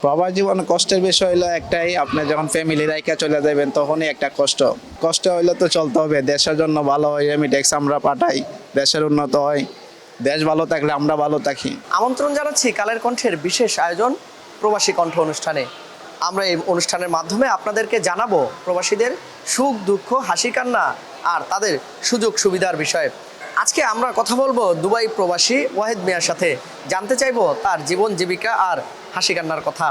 প্রবাস জীবন কষ্টের বিষয় হলো একটাই, আপনি যখন ফ্যামিলি রাইখা চলে যাবেন তখনই একটা কষ্ট। কষ্ট হইলে তো চলতে হবে, দেশের জন্য ভালো হয়, রেমিটেক্স আমরা পাঠাই, দেশের উন্নত হয়, দেশ ভালো থাকলে আমরা ভালো থাকি। আমন্ত্রণ জানাচ্ছি কালের কণ্ঠের বিশেষ আয়োজন প্রবাসী কণ্ঠ অনুষ্ঠানে। আমরা এই অনুষ্ঠানের মাধ্যমে আপনাদেরকে জানাবো প্রবাসীদের সুখ দুঃখ, হাসি কান্না আর তাদের সুযোগ সুবিধার বিষয়ে। আজকে আমরা কথা বলবো দুবাই প্রবাসী ওয়াহিদ মিয়ার সাথে, জানতে চাইবো তার জীবন জীবিকা আর হাসি কান্নার কথা।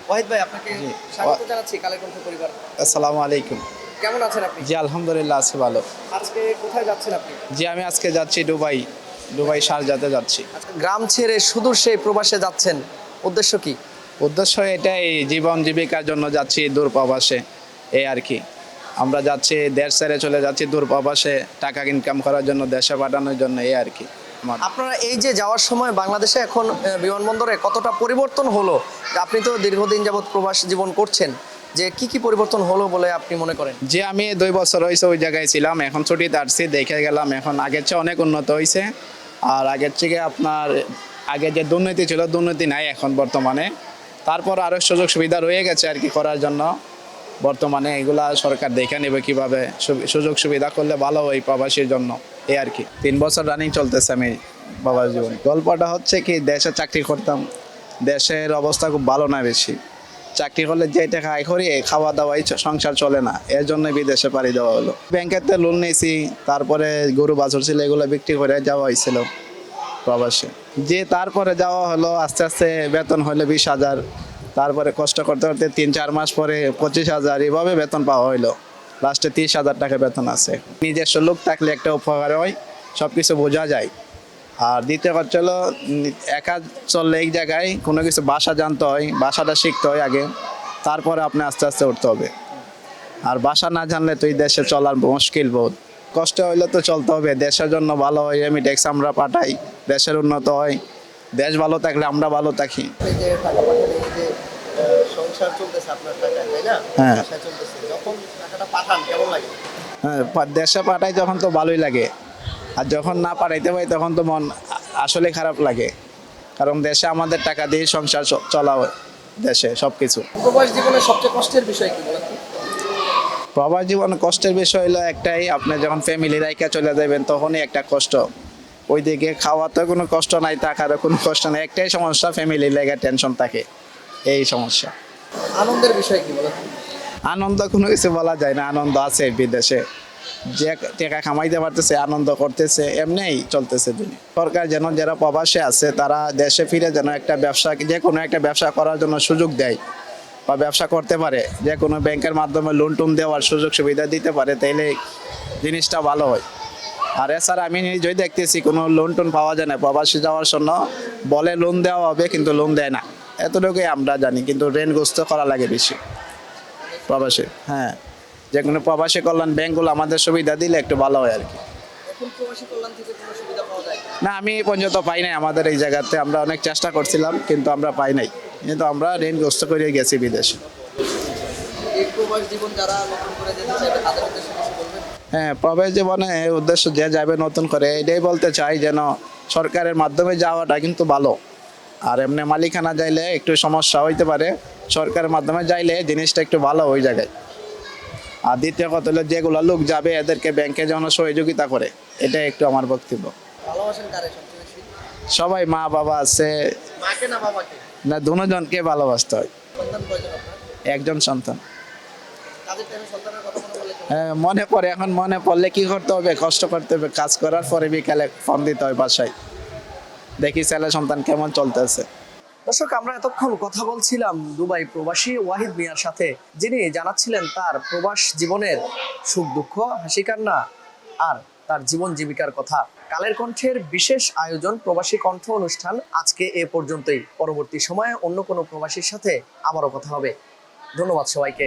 ওয়াহিদ ভাই, আপনাকে স্বাগত জানাচ্ছি কালের কণ্ঠ পরিবার। আসসালামু আলাইকুম। কেমন আছেন আপনি? জি আলহামদুলিল্লাহ আছি ভালো। আজকে কোথায় যাচ্ছেন আপনি? জি আমি আজকে যাচ্ছি দুবাই শারজাতে যাচ্ছি। আজকে গ্রাম ছেড়ে সুদূর সেই প্রবাসে যাচ্ছেন, উদ্দেশ্য কি? উদ্দেশ্য এটাই, জীবন জীবিকার জন্য যাচ্ছি দূর প্রবাসে, এই আর কি। আমরা যাচ্ছি, দেশ ছেড়ে চলে যাচ্ছি দূর প্রবাসে, টাকা ইনকাম করার জন্য, দেশে পাঠানোর জন্য, এই আর কি। আপনারা এই যে যাওয়ার সময় বাংলাদেশে এখন বিমানবন্দরে কতটা পরিবর্তন হলো? আপনি তো দীর্ঘদিন যাবৎ প্রবাস জীবন করছেন, যে কি কি পরিবর্তন হলো বলে আপনি মনে করেন? যে আমি 2 বছর হয়েছে ওই জায়গায় ছিলাম, এখন ছুটিতে আসছি, দেখে গেলাম। এখন আগের চেয়ে অনেক উন্নত হয়েছে। আর আগের থেকে আপনার আগে যে দুর্নীতি ছিল, দুর্নীতি নাই এখন বর্তমানে। তারপর আরও সুযোগ সুবিধা রয়ে গেছে আর কি করার জন্য। বর্তমানে এগুলা সরকার দেখে নেবে কিভাবে সুযোগ সুবিধা করলে ভালো হয় প্রবাসীর জন্য, এই আর কি। 3 বছর রানিং চলতেছে আমি প্রবাস জীবন। গল্পটা হচ্ছে কি, দেশে চাকরি করতাম, দেশের অবস্থা খুব ভালো না বেশি। চাকরি করলে যে টাকা আয় করি, খাওয়া দাওয়াই সংসার চলে না, এর জন্য বিদেশে পাড়ি দেওয়া হলো। ব্যাংকেতে লোন নিয়েছি, তারপরে গরু বাছুর ছিল, এগুলো বিক্রি করে যাওয়া হয়েছিল প্রবাসে। যে তারপরে যাওয়া হলো, আস্তে আস্তে বেতন হলো 20,000, তারপরে কষ্ট করতে করতে 3-4 মাস পরে 25,000, এভাবে বেতন পাওয়া হইলো। লাস্টে 30,000 টাকা বেতন আছে। নিজস্ব লোক থাকলে একটা উপকার হয়, সব কিছু বোঝা যায়। আর দ্বিতীয় কথা হলো, একা চললে এই জায়গায় কোনো কিছু ভাষা জানতে হয়, ভাষাটা শিখতে হয় আগে, তারপরে আপনি আস্তে আস্তে উঠতে হবে। আর ভাষা না জানলে তো এই দেশে চলার মুশকিল বহুত। কষ্ট হইলে তো চলতে হবে, দেশের জন্য ভালো হয়, রেমিটেক্স আমরা পাঠাই, দেশের উন্নত হয়, দেশ ভালো থাকলে আমরা ভালো থাকি। এই যে টাকা পাঠালে, এই যে সংসার চলতেছে আপনার টাকা, তাই না? হ্যাঁ। সংসার চলতেছে, যখন টাকাটা পাঠান কেমন লাগে? হ্যাঁ, দেশে পাঠাই যখন তো ভালোই লাগে, আর যখন না পাঠাইতে পারি তখন তো মন আসলে খারাপ লাগে। কারণ দেশে আমাদের টাকা দিয়ে সংসার চলা হয়, দেশে সব কিছু। প্রবাস জীবনের সবচেয়ে কষ্টের বিষয় কি বলেন? প্রবাস জীবন কষ্টের বিষয় হলো একটাই, আপনি যখন ফ্যামিলি রাইখা চলে যাবেন তখনই একটা কষ্ট। ওইদিকে খাওয়াতে কোনো কষ্ট নাই, টাকারও কোনো কষ্ট নাই, একটাই সমস্যা, ফ্যামিলি লেগে টেনশন থাকে, এই সমস্যা। আনন্দের বিষয় কি বলেন? আনন্দ কোনো কিছু বলা যায় না, আনন্দ আছে বিদেশে, যে টাকা কামাইতে পারতেছে, আনন্দ করতেছে, এমনিই চলতেছে দুনিয়া। সরকার যেন যারা প্রবাসে আছে তারা দেশে ফিরে যেন একটা ব্যবসা, যে কোনো একটা ব্যবসা করার জন্য সুযোগ দেয়, বা ব্যবসা করতে পারে, যে কোনো ব্যাংকের মাধ্যমে লোন টোন দেওয়ার সুযোগ সুবিধা দিতে পারে, তাইলে জিনিসটা ভালো হয়। আর এছাড়া আমি নিজেই দেখতেছি কোনো লোন টোন পাওয়া যায় না প্রবাসী যাওয়ার জন্য। বলে লোন দেওয়া হবে কিন্তু লোন দেয় না, এতটুকুই আমরা জানি। কিন্তু ঋণগ্রস্ত করা লাগে বেশি প্রবাসী। হ্যাঁ, যে কোনো প্রবাসী কল্যাণ ব্যাংকগুলো আমাদের সুবিধা দিলে একটু ভালো হয় আর কি। এখন প্রবাসী কল্যাণ থেকে কোনো সুবিধা পাওয়া যায়? না, আমি পর্যন্ত পাই নাই আমাদের এই জায়গাতে। আমরা অনেক চেষ্টা করছিলাম কিন্তু আমরা পাই নাই, কিন্তু আমরা ঋণগ্রস্ত করে গেছি বিদেশে। এই প্রবাস জীবন যারা নতুন করে যেতে চাইবে তাদের উদ্দেশ্যে কিছু বলবেন? হ্যাঁ, প্রবাস জীবনে উদ্দেশ্য যে যাবে নতুন করে, এটাই বলতে চাই যেন সরকারের মাধ্যমে যাওয়াটা কিন্তু ভালো। আর এমনি মালিকানা যাইলে একটু সমস্যা হইতে পারে, সরকারের মাধ্যমে যাইলে জিনিসটা একটু ভালো ওই জায়গায়। আর দ্বিতীয় কথা হলো, যেগুলো লোক যাবে এদেরকে ব্যাংকে যেন সহযোগিতা করে, এটাই একটু আমার বক্তব্য। ভালোবাসেন কারে সবচেয়ে বেশি? সবাই, মা বাবা আছে মাকে না বাবাকে? না, দুজনকে ভালোবাসতে হয়। সন্তান কয়জন আপনার? একজন সন্তান। কাজের টাইমে সন্তানের কথা মনে বলে? হ্যাঁ, মনে পড়ে। এখন মনে পড়লে কি করতে হবে, কষ্ট করতে হবে, কাজ করার পরে বিকালে ফোন দিতে হয় বাসায়, দেখি ছেলে সন্তান কেমন চলতেছে। দর্শক, আমরা এতক্ষণ কথা বলছিলাম দুবাই প্রবাসী ওয়াহিদ মিয়ার সাথে, যিনি জানাচ্ছিলেন তার প্রবাস জীবনের সুখ দুঃখ, হাসি কান্না আর তার জীবন জীবিকার কথা। কালের কণ্ঠের বিশেষ আয়োজন প্রবাসী কণ্ঠ অনুষ্ঠান আজকে এ পর্যন্তই। পরবর্তী সময়ে অন্য কোনো প্রবাসীর সাথে আবারও কথা হবে। ধন্যবাদ সবাইকে।